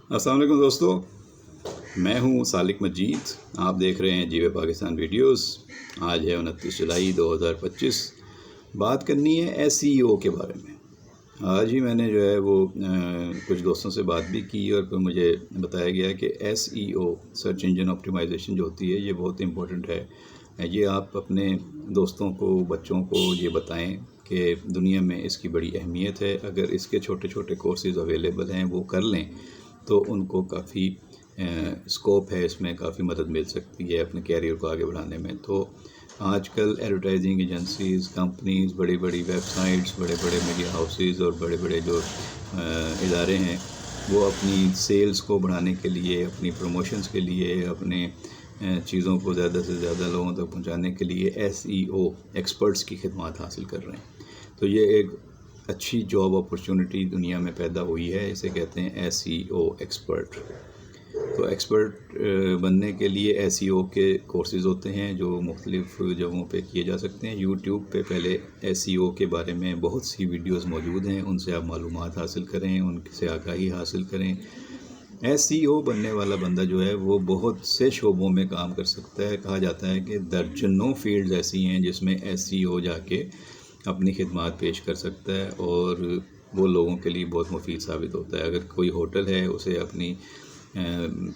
السلام علیکم دوستو، میں ہوں سالک مجید. آپ دیکھ رہے ہیں جیو پاکستان ویڈیوز. آج ہے 29 جولائی 2025. بات کرنی ہے SEO کے بارے میں. آج ہی میں نے جو ہے وہ کچھ دوستوں سے بات بھی کی اور پھر مجھے بتایا گیا کہ SEO سرچ انجن آپٹیمائزیشن جو ہوتی ہے یہ بہت امپورٹنٹ ہے. یہ آپ اپنے دوستوں کو، بچوں کو یہ بتائیں کہ دنیا میں اس کی بڑی اہمیت ہے. اگر اس کے چھوٹے چھوٹے کورسز اویلیبل ہیں وہ کر لیں تو ان کو کافی اسکوپ ہے، اس میں کافی مدد مل سکتی ہے اپنے کیریئر کو آگے بڑھانے میں. تو آج کل ایڈورٹائزنگ ایجنسیز، کمپنیز، بڑی بڑی ویب سائٹس، بڑے بڑے میڈیا ہاؤسز اور بڑے بڑے جو ادارے ہیں وہ اپنی سیلز کو بڑھانے کے لیے، اپنی پروموشنز کے لیے، اپنے چیزوں کو زیادہ سے زیادہ لوگوں تک پہنچانے کے لیے SEO ایکسپرٹس کی خدمات حاصل کر رہے ہیں. تو یہ ایک اچھی جاب اپرچونٹی دنیا میں پیدا ہوئی ہے، اسے کہتے ہیں SEO ایکسپرٹ. تو ایکسپرٹ بننے کے لیے SEO کے کورسز ہوتے ہیں جو مختلف جگہوں پہ کیے جا سکتے ہیں. یوٹیوب پہ پہلے SEO کے بارے میں بہت سی ویڈیوز موجود ہیں، ان سے آپ معلومات حاصل کریں، ان سے آگاہی حاصل کریں. SEO بننے والا بندہ جو ہے وہ بہت سے شعبوں میں کام کر سکتا ہے. کہا جاتا ہے کہ درجنوں فیلڈز ایسی ہیں جس میں SEO جا کے اپنی خدمات پیش کر سکتا ہے اور وہ لوگوں کے لیے بہت مفید ثابت ہوتا ہے. اگر کوئی ہوٹل ہے، اسے اپنی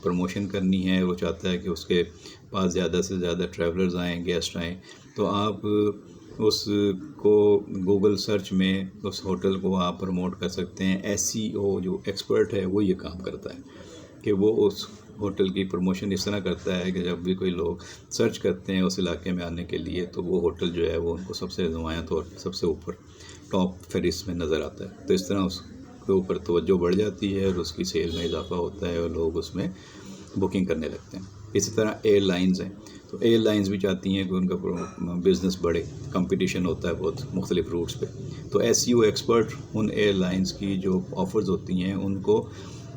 پروموشن کرنی ہے، وہ چاہتا ہے کہ اس کے پاس زیادہ سے زیادہ ٹریولرز آئیں، گیسٹ آئیں، تو آپ اس کو گوگل سرچ میں اس ہوٹل کو آپ پروموٹ کر سکتے ہیں. SEO جو ایکسپرٹ ہے وہ یہ کام کرتا ہے کہ وہ اس ہوٹل کی پروموشن اس طرح کرتا ہے کہ جب بھی کوئی لوگ سرچ کرتے ہیں اس علاقے میں آنے کے لیے تو وہ ہوٹل جو ہے وہ ان کو سب سے نمایاں طور پر سب سے اوپر ٹاپ فہرست میں نظر آتا ہے. تو اس طرح اس کے اوپر توجہ بڑھ جاتی ہے اور اس کی سیل میں اضافہ ہوتا ہے اور لوگ اس میں بکنگ کرنے لگتے ہیں. اسی طرح ایئر لائنز ہیں، تو ایئر لائنز بھی چاہتی ہیں کہ ان کا بزنس بڑھے. کمپٹیشن ہوتا ہے بہت مختلف روٹس پہ. تو SEO ایکسپرٹ ان ایئر لائنز کی جو آفرز ہوتی ہیں ان کو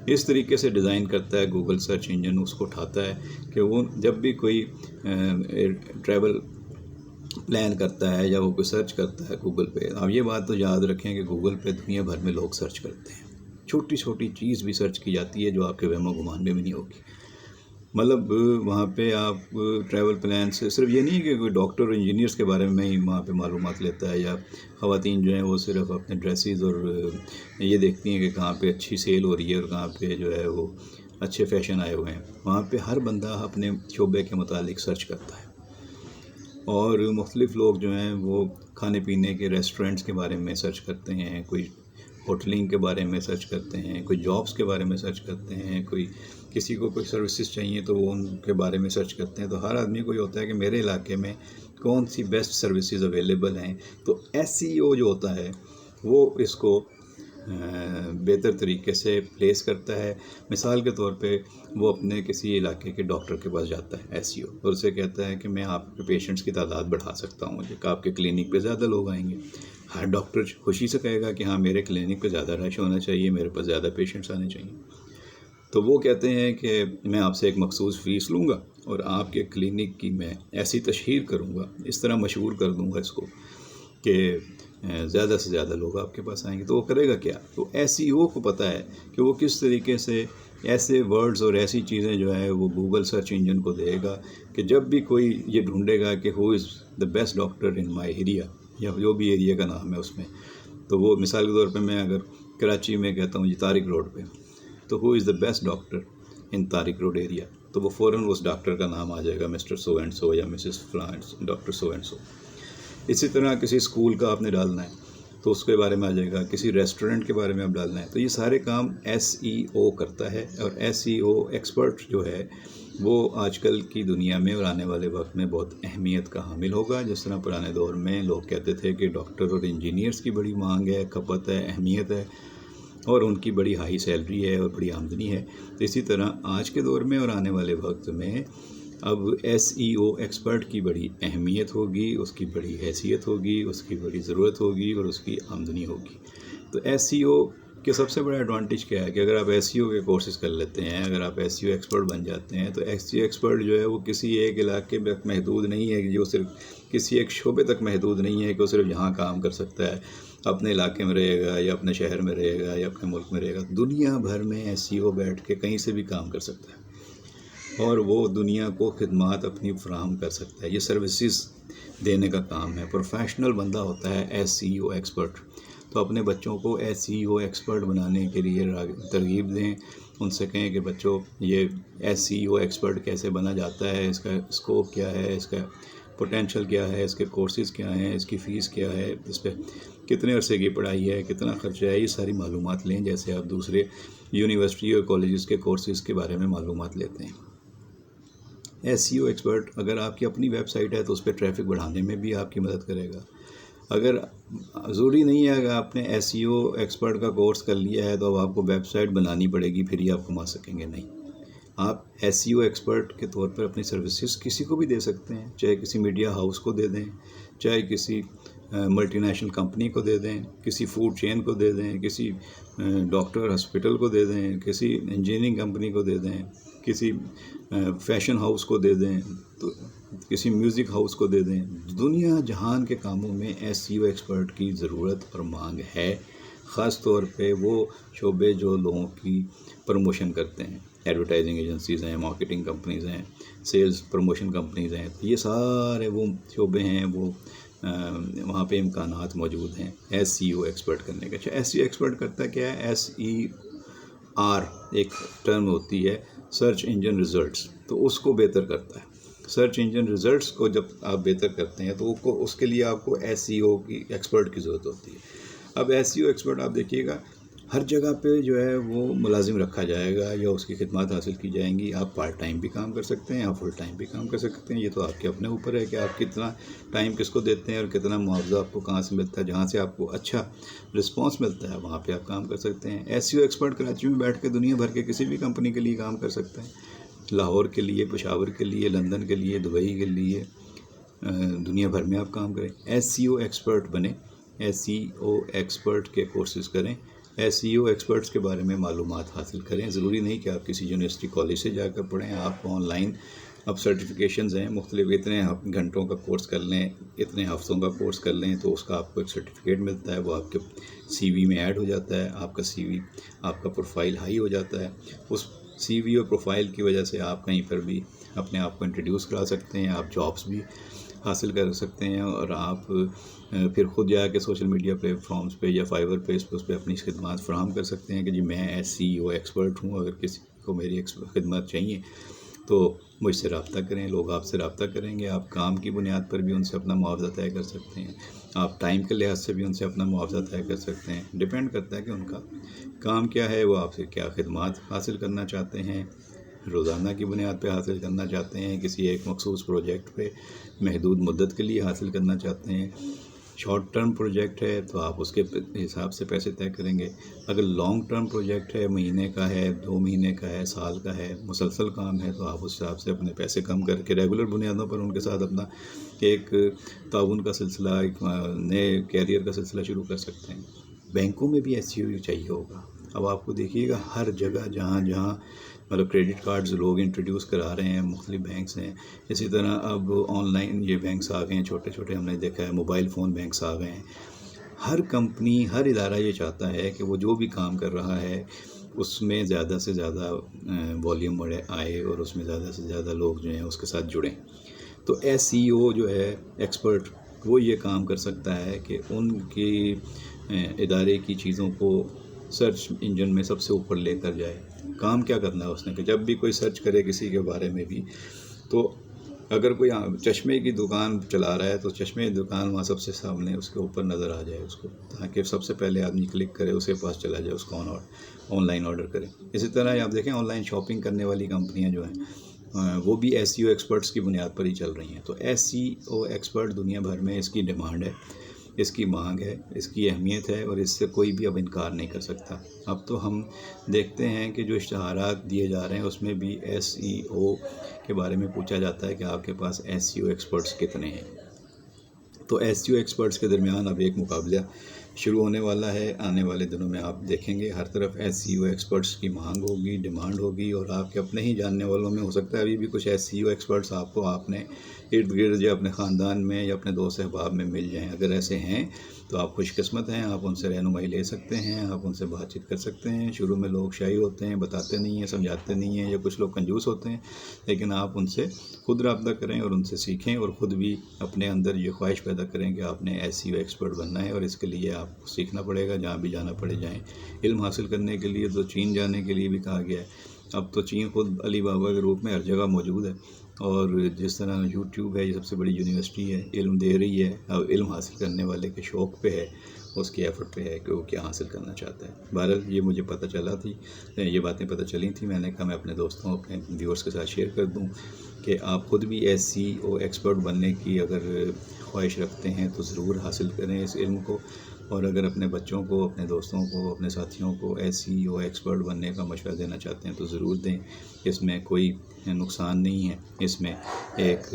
اس طریقے سے ڈیزائن کرتا ہے، گوگل سرچ انجن اس کو اٹھاتا ہے کہ وہ جب بھی کوئی ٹریول پلان کرتا ہے یا وہ کوئی سرچ کرتا ہے گوگل پہ. اب یہ بات تو یاد رکھیں کہ گوگل پہ دنیا بھر میں لوگ سرچ کرتے ہیں، چھوٹی چھوٹی چیز بھی سرچ کی جاتی ہے جو آپ کے وہم و گمان میں بھی نہیں ہوگی. مطلب وہاں پہ آپ ٹریول پلان سے صرف یہ نہیں ہے کہ کوئی ڈاکٹر اور انجینئرس کے بارے میں ہی وہاں پہ معلومات لیتا ہے، یا خواتین جو ہیں وہ صرف اپنے ڈریسز اور یہ دیکھتی ہیں کہ کہاں پہ اچھی سیل ہو رہی ہے اور کہاں پہ جو ہے وہ اچھے فیشن آئے ہوئے ہیں. وہاں پہ ہر بندہ اپنے شعبے کے متعلق سرچ کرتا ہے. اور مختلف لوگ جو ہیں وہ کھانے پینے کے ریسٹورنٹس کے بارے میں سرچ کرتے ہیں، کوئی ہوٹلنگ کے بارے میں سرچ کرتے ہیں، کوئی جابس کے بارے میں سرچ کرتے ہیں، کوئی کسی کو کوئی سروسز چاہیے تو وہ ان کے بارے میں سرچ کرتے ہیں. تو ہر آدمی کو یہ ہوتا ہے کہ میرے علاقے میں کون سی بیسٹ سروسز اویلیبل ہیں. تو SEO جو ہوتا ہے وہ اس کو بہتر طریقے سے پلیس کرتا ہے. مثال کے طور پہ وہ اپنے کسی علاقے کے ڈاکٹر کے پاس جاتا ہے SEO اور اسے کہتا ہے کہ میں آپ کے پیشنٹس کی تعداد بڑھا سکتا ہوں کہ آپ کے کلینک پہ زیادہ لوگ آئیں گے. ہر ڈاکٹر خوشی سے کہے گا کہ ہاں میرے کلینک پہ زیادہ رش ہونا چاہیے، میرے پاس زیادہ پیشنٹس آنے چاہیے. تو وہ کہتے ہیں کہ میں آپ سے ایک مخصوص فیس لوں گا اور آپ کے کلینک کی میں ایسی تشہیر کروں گا، اس طرح مشہور کر دوں گا اس کو کہ زیادہ سے زیادہ لوگ آپ کے پاس آئیں گے. تو وہ کرے گا کیا؟ تو SEO کو پتہ ہے کہ وہ کس طریقے سے ایسے ورڈز اور ایسی چیزیں جو ہے وہ گوگل سرچ انجن کو دے گا کہ جب بھی کوئی یہ ڈھونڈے گا کہ who is the best doctor in my area یا جو بھی ایریا کا نام ہے اس میں، تو وہ مثال کے طور پہ میں اگر کراچی میں کہتا ہوں طارق روڈ پہ، تو who is the best doctor in Tariq road area, تو وہ فوراً اس ڈاکٹر کا نام آ جائے گا، مسٹر سو اینڈ سو یا مسز فلان، ڈاکٹر سو اینڈ سو. اسی طرح کسی اسکول کا آپ نے ڈالنا ہے تو اس کے بارے میں آ جائے گا، کسی ریسٹورنٹ کے بارے میں آپ ڈالنا ہے. تو یہ سارے کام SEO کرتا ہے. اور SEO ایکسپرٹ جو ہے وہ آج کل کی دنیا میں اور آنے والے وقت میں بہت اہمیت کا حامل ہوگا. جس طرح پرانے دور میں لوگ کہتے تھے کہ ڈاکٹر اور انجینئرس کی بڑی مانگ ہے، کھپت ہے، اہمیت ہے اور ان کی بڑی ہائی سیلری ہے اور بڑی آمدنی ہے. تو اسی طرح آج کے دور میں اور آنے والے وقت میں اب SEO ایکسپرٹ کی بڑی اہمیت ہوگی، اس کی بڑی حیثیت ہوگی، اس کی بڑی ضرورت ہوگی اور اس کی آمدنی ہوگی. تو SEO کے سب سے بڑا ایڈوانٹیج کیا ہے کہ اگر آپ SEO کے کورسز کر لیتے ہیں، اگر آپ SEO ایکسپرٹ بن جاتے ہیں تو SEO ایکسپرٹ جو ہے وہ کسی ایک علاقے میں محدود نہیں ہے کہ جو صرف کسی ایک شعبے تک محدود نہیں ہے کہ وہ صرف یہاں کام کر سکتا ہے اپنے علاقے میں رہے گا یا اپنے شہر میں رہے گا یا اپنے ملک میں رہے گا، دنیا بھر میں SEO بیٹھ کے کہیں سے بھی کام کر سکتا ہے اور وہ دنیا کو خدمات اپنی فراہم کر سکتا ہے۔ یہ سروسز دینے کا کام ہے۔ پروفیشنل بندہ ہوتا ہے SEO ایکسپرٹ، تو اپنے بچوں کو SEO ایکسپرٹ بنانے کے لیے ترغیب دیں، ان سے کہیں کہ بچوں یہ SEO ایکسپرٹ کیسے بنا جاتا ہے، اس کا اسکوپ کیا ہے، اس کا پوٹینشیل کیا ہے، اس کے کورسز کیا ہیں، اس کی فیس کیا ہے، اس پہ کتنے عرصے کی پڑھائی ہے، کتنا خرچہ ہے، یہ ساری معلومات لیں جیسے آپ دوسرے یونیورسٹی اور کالجز کے کورسز کے بارے میں معلومات لیتے ہیں۔ SEO ایکسپرٹ اگر آپ کی اپنی ویب سائٹ ہے تو اس پہ ٹریفک بڑھانے میں بھی آپ کی مدد کرے گا۔ اگر ضروری نہیں ہے اگر آپ نے SEO ایکسپرٹ کا کورس کر لیا ہے تو اب آپ کو ویب سائٹ بنانی پڑے گی پھر ہی آپ کما سکیں گے، نہیں۔ آپ SEO ایکسپرٹ کے طور پر اپنی سروسز کسی کو بھی دے سکتے ہیں، چاہے کسی میڈیا ہاؤس کو دے دیں، چاہے کسی ملٹی نیشنل کمپنی کو دے دیں، کسی فوڈ چین کو دے دیں، کسی ڈاکٹر ہاسپٹل کو دے دیں، کسی انجینئرنگ کمپنی کو دے دیں، کسی فیشن ہاؤس کو دے دیں، تو کسی میوزک ہاؤس کو دے دیں۔ دنیا جہان کے کاموں میں SEO ایکسپرٹ کی ضرورت اور مانگ ہے، خاص طور پہ وہ شعبے جو لوگوں کی پروموشن کرتے ہیں، ایڈورٹائزنگ ایجنسیز ہیں، مارکیٹنگ کمپنیز ہیں، سیلز پروموشن کمپنیز ہیں، یہ سارے وہ شعبے ہیں، وہ وہاں پہ امکانات موجود ہیں SEO ایکسپرٹ کرنے کا۔ اچھا SEO ایکسپرٹ کرتا کیا ہے؟ SER ایک ٹرم ہوتی ہے، سرچ انجن ریزلٹس، تو اس کو بہتر کرتا ہے۔ سرچ انجن ریزلٹس کو جب آپ بہتر کرتے ہیں تو اس کے لیے آپ کو SEO کی ایکسپرٹ کی ضرورت ہوتی ہے۔ اب SEO ایکسپرٹ آپ دیکھیے گا ہر جگہ پہ جو ہے وہ ملازم رکھا جائے گا یا اس کی خدمات حاصل کی جائیں گی۔ آپ پارٹ ٹائم بھی کام کر سکتے ہیں، آپ فل ٹائم بھی کام کر سکتے ہیں، یہ تو آپ کے اپنے اوپر ہے کہ آپ کتنا ٹائم کس کو دیتے ہیں اور کتنا معاوضہ آپ کو کہاں سے ملتا ہے۔ جہاں سے آپ کو اچھا رسپانس ملتا ہے وہاں پہ آپ کام کر سکتے ہیں۔ SEO ایکسپرٹ کراچی میں بیٹھ کے دنیا بھر کے کسی بھی کمپنی کے لیے کام کر سکتے ہیں، لاہور کے لیے، پشاور کے لیے، لندن کے لیے، دبئی کے لیے، دنیا بھر میں آپ کام کریں۔ SEO ایکسپرٹ بنیں، SEO ایکسپرٹ کے کورسز کریں، SEO ایکسپرٹس کے بارے میں معلومات حاصل کریں۔ ضروری نہیں کہ آپ کسی یونیورسٹی کالج سے جا کر پڑھیں، آپ آن لائن اب سرٹیفکیشنز ہیں مختلف، اتنے گھنٹوں کا کورس کر لیں، اتنے ہفتوں کا کورس کر لیں تو اس کا آپ کو ایک سرٹیفکیٹ ملتا ہے، وہ آپ کے CV میں ایڈ ہو جاتا ہے، آپ کا CV، آپ کا پروفائل ہائی ہو جاتا ہے۔ اس CV اور پروفائل کی وجہ سے آپ کہیں پر بھی اپنے آپ کو انٹروڈیوس کرا سکتے ہیں، آپ جابس بھی حاصل کر سکتے ہیں، اور آپ پھر خود جا کے سوشل میڈیا پلیٹ فارمز پہ یا فائبر پہ اس پہ اپنی خدمات فراہم کر سکتے ہیں کہ جی میں SEO ایکسپرٹ ہوں، اگر کسی کو میری خدمات چاہیے تو مجھ سے رابطہ کریں۔ لوگ آپ سے رابطہ کریں گے، آپ کام کی بنیاد پر بھی ان سے اپنا معاوضہ طے کر سکتے ہیں، آپ ٹائم کے لحاظ سے بھی ان سے اپنا معاوضہ طے کر سکتے ہیں۔ ڈپینڈ کرتا ہے کہ ان کا کام کیا ہے، وہ آپ سے کیا خدمات حاصل کرنا چاہتے ہیں، روزانہ کی بنیاد پہ حاصل کرنا چاہتے ہیں، کسی ایک مخصوص پروجیکٹ پہ محدود مدت کے لیے حاصل کرنا چاہتے ہیں۔ شارٹ ٹرم پروجیکٹ ہے تو آپ اس کے حساب سے پیسے طے کریں گے۔ اگر لانگ ٹرم پروجیکٹ ہے، مہینے کا ہے، 2 مہینے کا ہے، سال کا ہے، مسلسل کام ہے، تو آپ اس حساب سے اپنے پیسے کم کر کے ریگولر بنیادوں پر ان کے ساتھ اپنا ایک تعاون کا سلسلہ، ایک نئے کیریئر کا سلسلہ شروع کر سکتے ہیں۔ بینکوں میں بھی SEO چاہیے ہوگا۔ اب آپ کو دیکھیے گا ہر جگہ جہاں جہاں مطلب کریڈٹ کارڈز لوگ انٹروڈیوس کرا رہے ہیں، مختلف بینکس ہیں، اسی طرح اب آن لائن یہ بینکس آ گئے ہیں، چھوٹے چھوٹے ہم نے دیکھا ہے، موبائل فون بینکس آ گئے ہیں۔ ہر کمپنی، ہر ادارہ یہ چاہتا ہے کہ وہ جو بھی کام کر رہا ہے اس میں زیادہ سے زیادہ والیوم آئے اور اس میں زیادہ سے زیادہ لوگ جو ہیں اس کے ساتھ جڑیں۔ تو SEO جو ہے ایکسپرٹ وہ یہ کام کر سکتا ہے کہ ان کی ادارے کی چیزوں کو سرچ انجن میں سب سے اوپر لے کر جائے۔ کام کیا کرنا ہے اس نے کہ جب بھی کوئی سرچ کرے کسی کے بارے میں بھی، تو اگر کوئی چشمے کی دکان چلا رہا ہے تو چشمے کی دکان وہاں سب سے سامنے اس کے اوپر نظر آ جائے اس کو، تاکہ سب سے پہلے آدمی کلک کرے، اس کے پاس چلا جائے، اس کو آن لائن آرڈر کرے۔ اسی طرح آپ دیکھیں آن لائن شاپنگ کرنے والی کمپنیاں جو ہیں وہ بھی SEO ایکسپرٹس کی بنیاد پر ہی چل رہی ہیں۔ تو SEO ایکسپرٹ دنیا بھر میں اس کی ڈیمانڈ ہے، اس کی مانگ ہے، اس کی اہمیت ہے، اور اس سے کوئی بھی اب انکار نہیں کر سکتا۔ اب تو ہم دیکھتے ہیں کہ جو اشتہارات دیے جا رہے ہیں اس میں بھی SEO کے بارے میں پوچھا جاتا ہے کہ آپ کے پاس SEO ایکسپرٹس کتنے ہیں۔ تو SEO ایکسپرٹس کے درمیان اب ایک مقابلہ شروع ہونے والا ہے۔ آنے والے دنوں میں آپ دیکھیں گے ہر طرف SEO ایکسپرٹس کی مانگ ہوگی، ڈیمانڈ ہوگی، اور آپ کے اپنے ہی جاننے والوں میں ہو سکتا ہے ابھی بھی کچھ SEO ایکسپرٹس آپ نے ارد گرد یا اپنے خاندان میں یا اپنے دوست احباب میں مل جائیں. اگر ایسے ہیں تو آپ خوش قسمت ہیں، آپ ان سے رہنمائی لے سکتے ہیں، آپ ان سے بات چیت کر سکتے ہیں. شروع میں لوگ شائی ہوتے ہیں، بتاتے نہیں ہیں، سمجھاتے نہیں ہیں، یا کچھ لوگ کنجوس ہوتے ہیں، لیکن آپ ان سے خود رابطہ کریں اور ان سے سیکھیں، اور خود بھی اپنے اندر یہ خواہش پیدا کریں کہ آپ نے SEO ایکسپرٹ بننا ہے، اور اس کے لیے آپ کو سیکھنا پڑے گا. جہاں بھی جانا پڑے جائیں. علم حاصل کرنے کے لیے تو چین جانے کے لیے بھی کہا گیا ہے. اب تو چین خود علی بابا کے روپ میں ہر جگہ موجود ہے، اور جس طرح یوٹیوب ہے، یہ سب سے بڑی یونیورسٹی ہے، علم دے رہی ہے. اب علم حاصل کرنے والے کے شوق پہ ہے، اس کی ایفرٹ پہ ہے کہ وہ کیا حاصل کرنا چاہتا ہے. بہرحال یہ مجھے پتہ چلا تھی، یہ باتیں پتہ چلی تھیں. میں نے کہا میں اپنے دوستوں، اپنے ویورز کے ساتھ شیئر کر دوں کہ آپ خود بھی SEO ایکسپرٹ بننے کی اگر خواہش رکھتے ہیں تو ضرور حاصل کریں اس علم کو. اور اگر اپنے بچوں کو، اپنے دوستوں کو، اپنے ساتھیوں کو SEO ایکسپرٹ بننے کا مشورہ دینا چاہتے ہیں تو ضرور دیں. اس میں کوئی نقصان نہیں ہے. اس میں ایک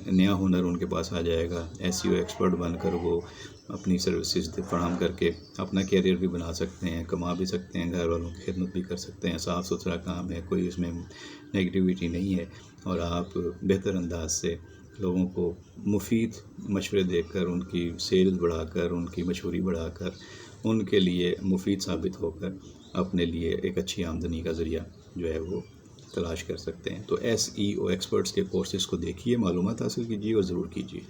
نیا ہنر ان کے پاس آ جائے گا. SEO ایکسپرٹ بن کر وہ اپنی سروسز فراہم کر کے اپنا کیریئر بھی بنا سکتے ہیں، کما بھی سکتے ہیں، گھر والوں کی خدمت بھی کر سکتے ہیں. صاف ستھرا کام ہے، کوئی اس میں نگیٹیوٹی نہیں ہے. اور آپ بہتر انداز سے لوگوں کو مفید مشورے دے کر، ان کی سیلز بڑھا کر، ان کی مشہوری بڑھا کر، ان کے لیے مفید ثابت ہو کر اپنے لیے ایک اچھی آمدنی کا ذریعہ جو ہے وہ تلاش کر سکتے ہیں. تو SEO ایکسپرٹس کے کورسز کو دیکھیے، معلومات حاصل کیجیے اور ضرور کیجیے.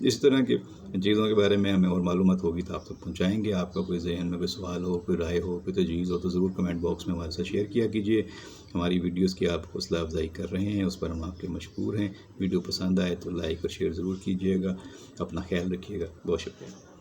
اس طرح کے چیزوں کے بارے میں ہمیں اور معلومات ہوگی تو آپ تک پہنچائیں گے. آپ کا کوئی ذہن میں کوئی سوال ہو، کوئی رائے ہو، کوئی تجویز ہو تو ضرور کمنٹ باکس میں ہمارے ساتھ شیئر کیا کیجیے. ہماری ویڈیوز کی آپ حوصلہ افزائی کر رہے ہیں، اس پر ہم آپ کے مشکور ہیں. ویڈیو پسند آئے تو لائک اور شیئر ضرور کیجیے گا. اپنا خیال رکھیے گا. بہت شکریہ.